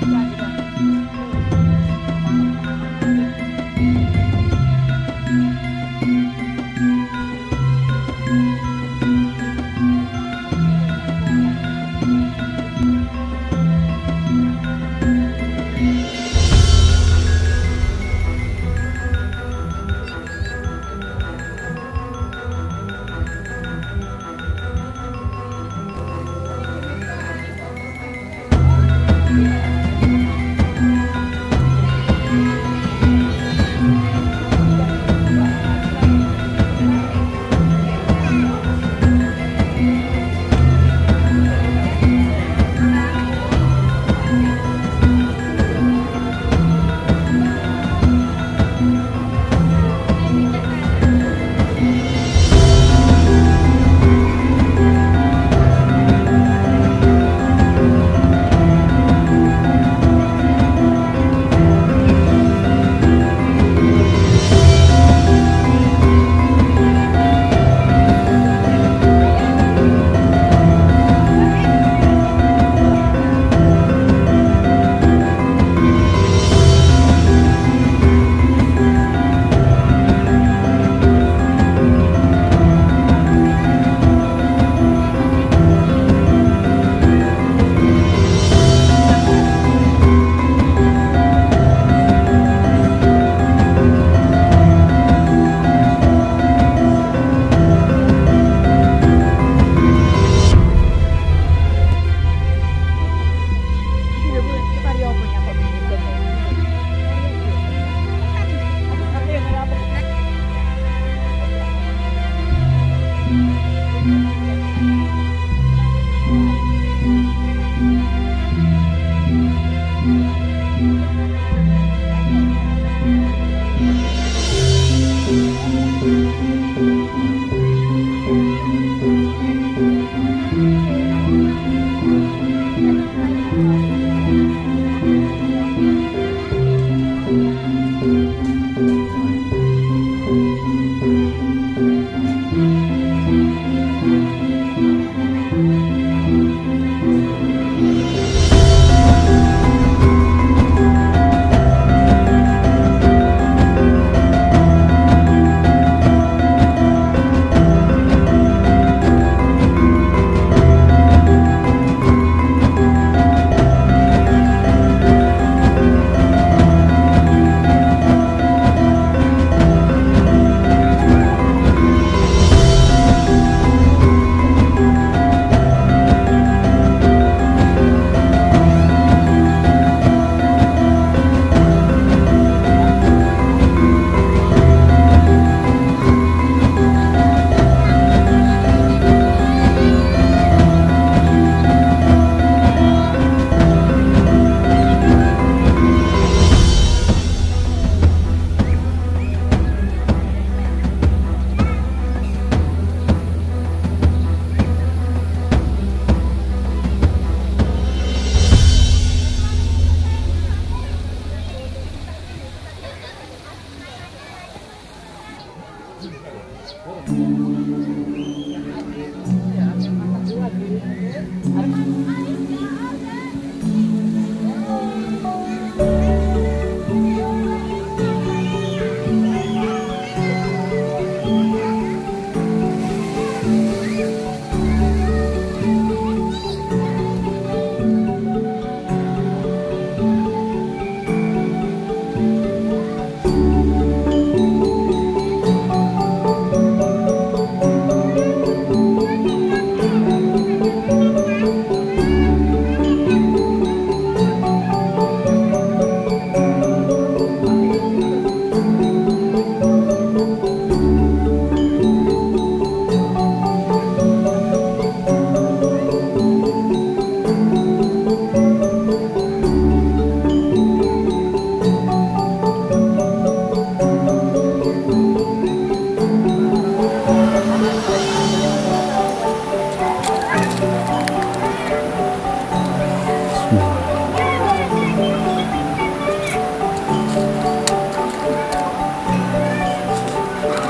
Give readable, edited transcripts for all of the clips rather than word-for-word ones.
Dah.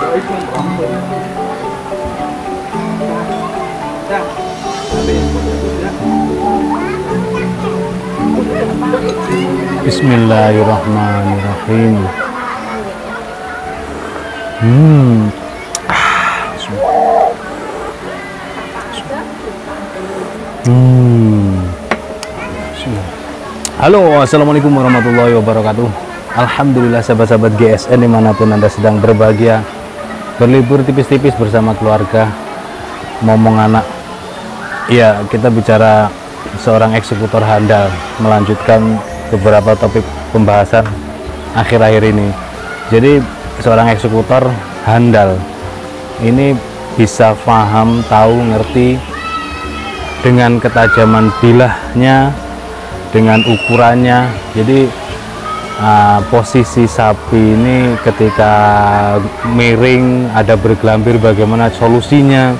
Habis. Ya. Bismillahirrahmanirrahim. Halo, assalamualaikum warahmatullahi wabarakatuh. Alhamdulillah sahabat-sahabat GSN dimanapun Anda sedang berbahagia, berlibur tipis-tipis bersama keluarga, ngomong anak. Ya, kita bicara seorang eksekutor handal, melanjutkan beberapa topik pembahasan akhir-akhir ini. Jadi seorang eksekutor handal ini bisa paham, tahu, ngerti dengan ketajaman bilahnya, dengan ukurannya. Jadi posisi sapi ini ketika miring, ada bergelambir, bagaimana solusinya,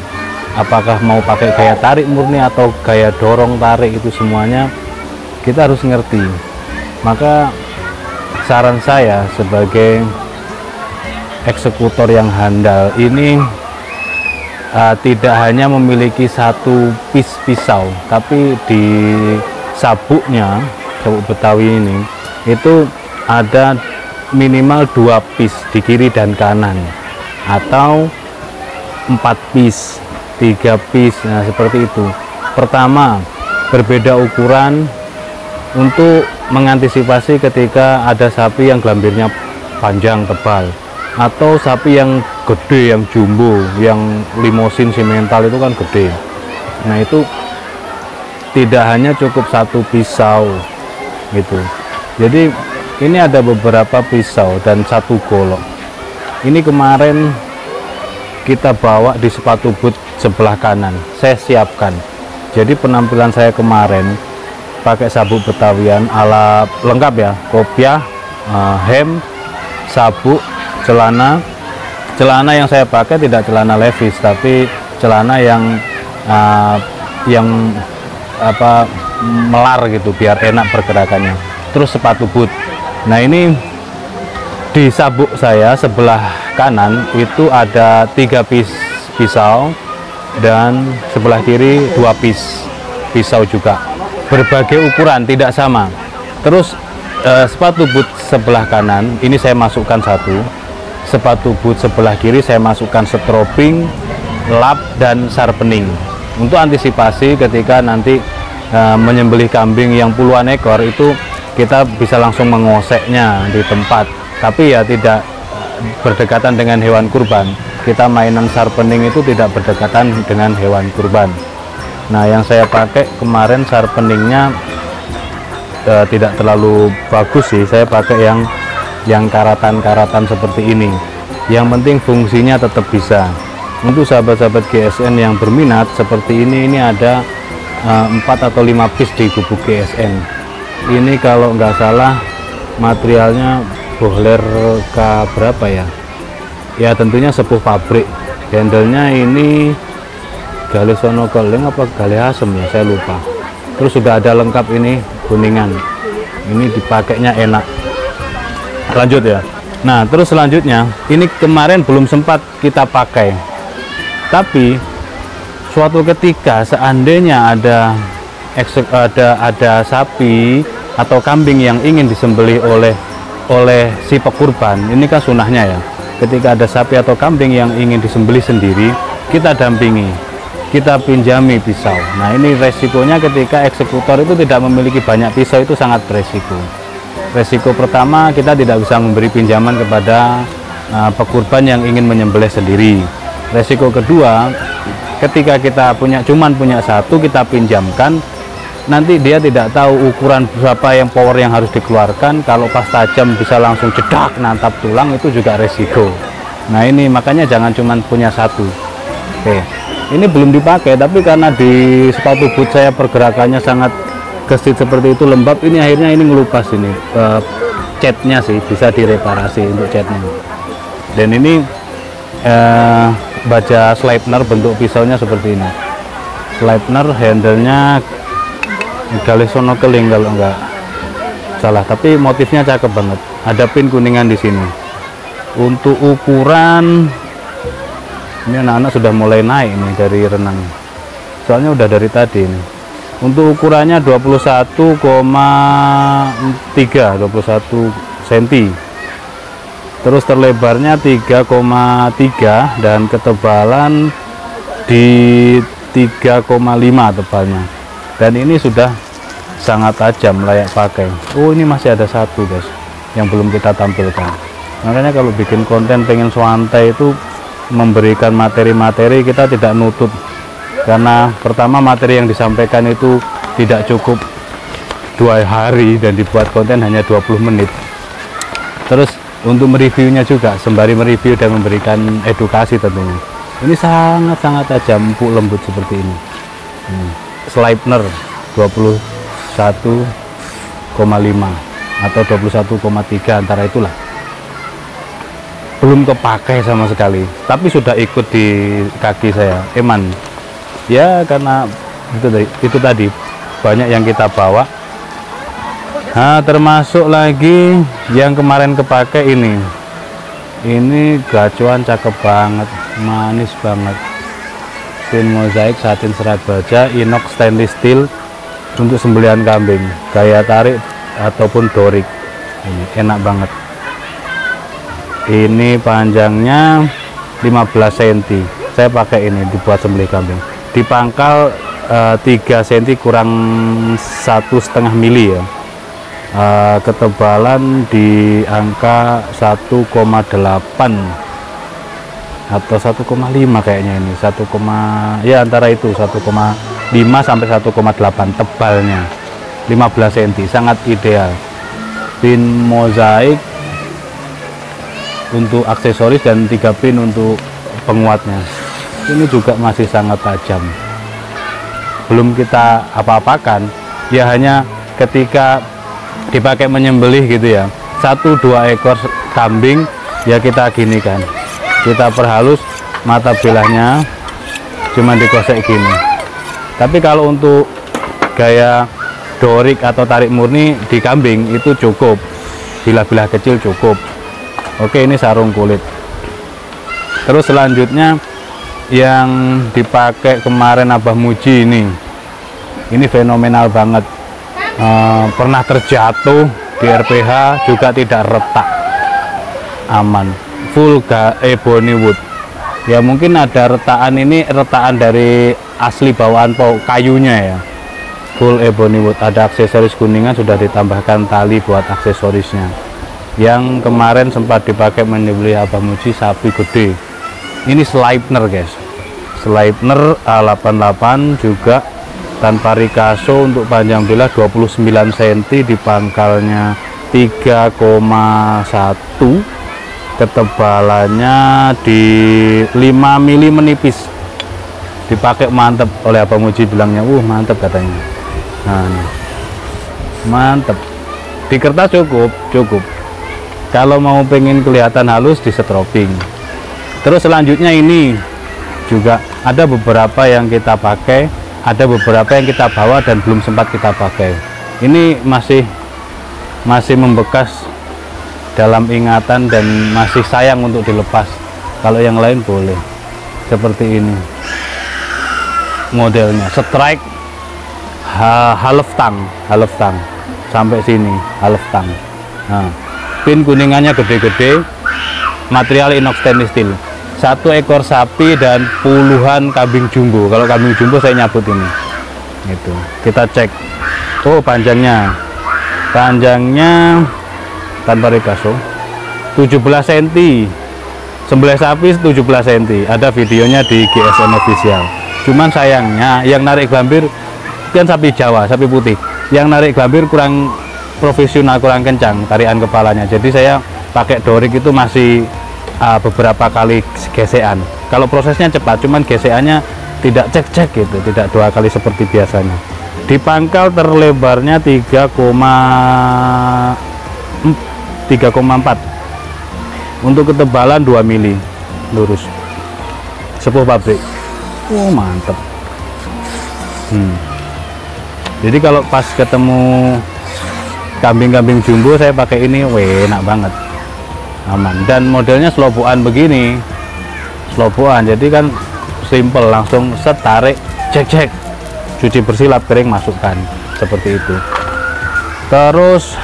apakah mau pakai gaya tarik murni atau gaya dorong tarik, itu semuanya kita harus ngerti. Maka saran saya sebagai eksekutor yang handal ini tidak hanya memiliki satu pisau, tapi di sabuknya, sabuk Betawi ini itu ada minimal 2 pis di kiri dan kanan, atau 4 pis, 3 pis. Nah, seperti itu. Pertama, berbeda ukuran untuk mengantisipasi ketika ada sapi yang gelambirnya panjang tebal, atau sapi yang gede, yang jumbo, yang limosin simental itu kan gede. Nah, itu tidak hanya cukup satu pisau gitu. Jadi ini ada beberapa pisau dan satu golok. Ini kemarin kita bawa di sepatu boot sebelah kanan, saya siapkan. Jadi penampilan saya kemarin pakai sabuk Betawian ala lengkap ya, kopiah, hem, sabuk, celana yang saya pakai tidak celana Levi's, tapi celana yang melar gitu biar enak pergerakannya. Terus sepatu boot. Nah, ini di sabuk saya sebelah kanan itu ada 3 pisau, dan sebelah kiri 2 pisau juga, berbagai ukuran, tidak sama. Terus sepatu boot sebelah kanan ini saya masukkan 1, sepatu boot sebelah kiri saya masukkan strobing, lap, dan sharpening untuk antisipasi ketika nanti menyembelih kambing yang puluhan ekor, itu kita bisa langsung mengoseknya di tempat, tapi ya tidak berdekatan dengan hewan kurban. Kita mainan sharpening itu tidak berdekatan dengan hewan kurban. Nah, yang saya pakai kemarin sharpeningnya tidak terlalu bagus sih. Saya pakai yang karatan-karatan seperti ini. Yang penting fungsinya tetap bisa. Untuk sahabat-sahabat GSN yang berminat seperti ini ada 4 atau 5 piece di gubuk GSN. Ini kalau nggak salah materialnya bohler K berapa ya? Ya tentunya sepuh pabrik. Handle-nya ini Gale Sono Keling apa Gale Asem ya, saya lupa. Terus sudah ada lengkap ini kuningan. Ini dipakainya enak. Lanjut ya. Nah, terus selanjutnya ini kemarin belum sempat kita pakai. Tapi suatu ketika seandainya ada sapi atau kambing yang ingin disembelih oleh si pekurban, ini kan sunahnya ya. Ketika ada sapi atau kambing yang ingin disembelih sendiri, kita dampingi, kita pinjami pisau. Nah, ini resikonya ketika eksekutor itu tidak memiliki banyak pisau, itu sangat beresiko. Resiko pertama, kita tidak bisa memberi pinjaman kepada pekurban yang ingin menyembelih sendiri. Resiko kedua, ketika kita cuman punya 1, kita pinjamkan, nanti dia tidak tahu ukuran berapa yang power yang harus dikeluarkan. Kalau pas tajam bisa langsung jedak nantap tulang, itu juga resiko. Nah, ini makanya jangan cuma punya 1. Oke, ini belum dipakai, tapi karena di sepatu boot saya pergerakannya sangat gesit seperti itu, lembab, ini akhirnya ini ngelupas ini catnya sih, bisa direparasi untuk catnya. Dan ini baja Sleipner, bentuk pisaunya seperti ini. Sleipner, handle-nya Gale Sono Keling kalau enggak salah, tapi motifnya cakep banget, ada pin kuningan di sini. Untuk ukuran ini anak-anak sudah mulai naik nih dari renang, soalnya udah dari tadi nih. Untuk ukurannya 21,4 cm, terus terlebarnya 3,3 dan ketebalan di 3,5 tebalnya, dan ini sudah sangat tajam, layak pakai. Oh, ini masih ada satu guys yang belum kita tampilkan. Makanya kalau bikin konten pengen santai itu memberikan materi-materi, kita tidak nutut, karena pertama materi yang disampaikan itu tidak cukup 2 hari dan dibuat konten hanya 20 menit. Terus untuk mereviewnya juga sembari mereview dan memberikan edukasi tentunya. Ini sangat-sangat tajam, empuk, lembut seperti ini. Sleipner 21,5 atau 21,3 antara itulah. Belum kepakai sama sekali, tapi sudah ikut di kaki saya, eman. Ya karena itu tadi banyak yang kita bawa. Nah, termasuk lagi yang kemarin kepake ini gacuan cakep banget, manis banget. Pin mozaik satin serat baja, inox stainless steel untuk sembelihan kambing, gaya tarik ataupun dorik. Ini enak banget. Ini panjangnya 15 cm. Saya pakai ini dibuat sembelih kambing. Di pangkal 3 cm kurang 1,5 mili ya. Ketebalan di angka 1,8 atau 1,5 kayaknya ini, ya antara itu 1,5 sampai 1,8 tebalnya, 15 cm, sangat ideal. Pin mozaik untuk aksesoris dan 3 pin untuk penguatnya. Ini juga masih sangat tajam, belum kita apa-apakan, ya hanya ketika dipakai menyembelih gitu ya, 1-2 ekor kambing ya kita gini kan, kita perhalus mata bilahnya, cuma dikosek gini. Tapi kalau untuk gaya dorik atau tarik murni di kambing itu cukup, bilah-bilah kecil cukup. Oke, ini sarung kulit. Terus selanjutnya yang dipakai kemarin Abah Muji ini fenomenal banget. Pernah terjatuh di RPH juga tidak retak, aman, full ebony wood. Ya mungkin ada retakan, ini retakan dari asli bawaan kayunya ya, full ebony wood. Ada aksesoris kuningan, sudah ditambahkan tali buat aksesorisnya. Yang kemarin sempat dipakai menyembelih Abah Muji sapi gede. Ini Sleipner guys, Sleipner A88 juga tanpa rikaso, untuk panjang bilah 29 cm, di pangkalnya 3,1, ketebalannya di 5 mili menipis. Dipakai mantep, oleh Abah Muji bilangnya mantep katanya. Nah, mantep. Di kertas cukup. Kalau mau pengen kelihatan halus, di setroping. Terus selanjutnya ini juga ada beberapa yang kita pakai, ada beberapa yang kita bawa dan belum sempat kita pakai. Ini masih membekas dalam ingatan dan masih sayang untuk dilepas. Kalau yang lain boleh. Seperti ini modelnya, strike half tang sampai sini, half tang. Nah, pin kuningannya gede-gede, material inox stainless steel. 1 ekor sapi dan puluhan kambing jumbo. Kalau kambing jumbo saya nyabut ini. Itu kita cek. Oh, panjangnya tanpa rikaso 17 cm. Sembelih sapi 17 cm. Ada videonya di GSM official. Cuman sayangnya yang narik gambir kan sapi Jawa, sapi putih. Yang narik gambir kurang profesional, kurang kencang tarian kepalanya. Jadi saya pakai dorik itu masih beberapa kali gesekan. Kalau prosesnya cepat, cuman gesekannya tidak cek gitu, tidak 2 kali seperti biasanya. Di pangkal terlebarnya 3,4. Untuk ketebalan 2 mili lurus. Sepuh pabrik. Mantep. Jadi kalau pas ketemu kambing-kambing jumbo saya pakai ini, enak banget, aman. Dan modelnya sloboan begini, jadi kan simple, langsung tarik, cek, cuci bersih, lap kering, masukkan, seperti itu. Terus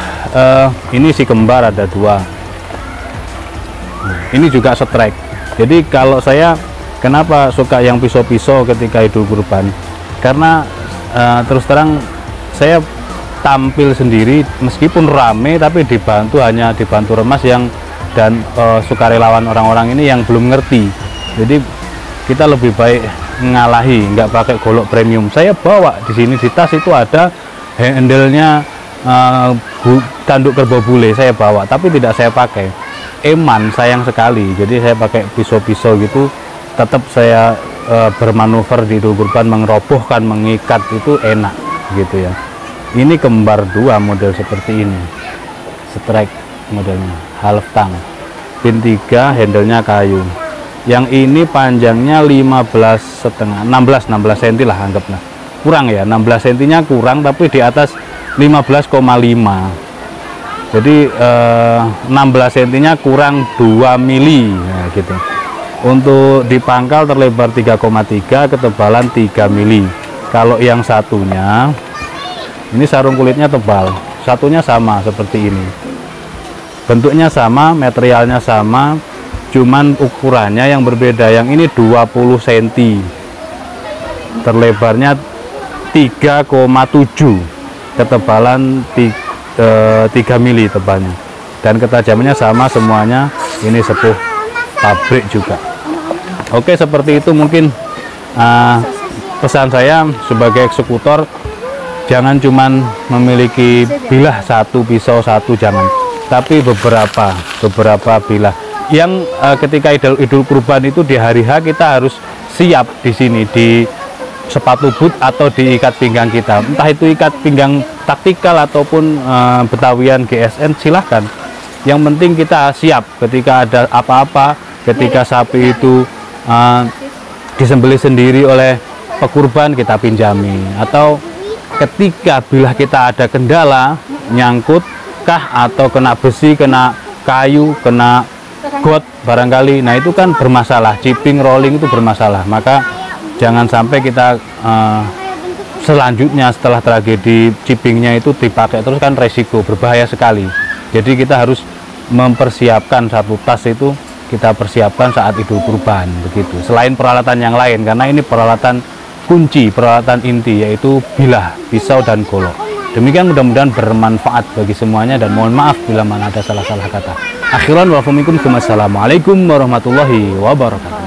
ini si kembar ada 2. Ini juga setrek. Jadi kalau saya kenapa suka yang pisau-pisau ketika Idul Kurban, karena terus terang saya tampil sendiri meskipun rame, tapi hanya dibantu remas yang dan sukarelawan orang-orang ini yang belum ngerti. Jadi kita lebih baik ngalahi, nggak pakai golok premium. Saya bawa di sini di tas itu ada handle-nya tanduk kerbau bule, saya bawa tapi tidak saya pakai. Eman sayang sekali, jadi saya pakai pisau-pisau gitu. Tetap saya bermanuver di Idul Kurban, mengerobohkan, mengikat itu enak gitu ya. Ini kembar 2 model seperti ini, strike modelnya, half tang, pin 3, handle-nya kayu. Yang ini panjangnya 16 cm lah anggaplah, kurang ya, 16 cm-nya kurang, tapi di atas 15,5. Jadi 16 cm-nya kurang 2 mili nah, gitu. Untuk di pangkal terlebar 3,3, ketebalan 3 mili. Kalau yang satunya ini sarung kulitnya tebal, satunya sama seperti ini, bentuknya sama, materialnya sama, cuman ukurannya yang berbeda. Yang ini 20 cm, terlebarnya 3,7, ketebalan 3 mili tebalnya, dan ketajamannya sama semuanya. Ini sepuh pabrik juga. Oke, seperti itu mungkin pesan saya sebagai eksekutor. Jangan cuman memiliki bilah 1, pisau 1, jangan, tapi beberapa bilah yang ketika Idul Kurban itu di hari H kita harus siap di sini, di sepatu boot atau diikat pinggang kita, entah itu ikat pinggang taktikal ataupun Betawian GSN, silahkan. Yang penting kita siap ketika ada apa-apa, ketika sapi itu disembelih sendiri oleh pekurban kita pinjami, atau ketika bilah kita ada kendala nyangkut kah atau kena besi, kena kayu, kena got barangkali, nah itu kan bermasalah, chipping, rolling itu bermasalah. Maka jangan sampai kita selanjutnya setelah tragedi chippingnya itu dipakai terus, kan resiko, berbahaya sekali. Jadi kita harus mempersiapkan satu tas itu, kita persiapkan saat Idul Kurban begitu, selain peralatan yang lain, karena ini peralatan kunci, peralatan inti, yaitu bilah, pisau, dan golok. Demikian, mudah-mudahan bermanfaat bagi semuanya, dan mohon maaf bila mana ada salah-salah kata. Akhiran wa assalamualaikum warahmatullahi wabarakatuh.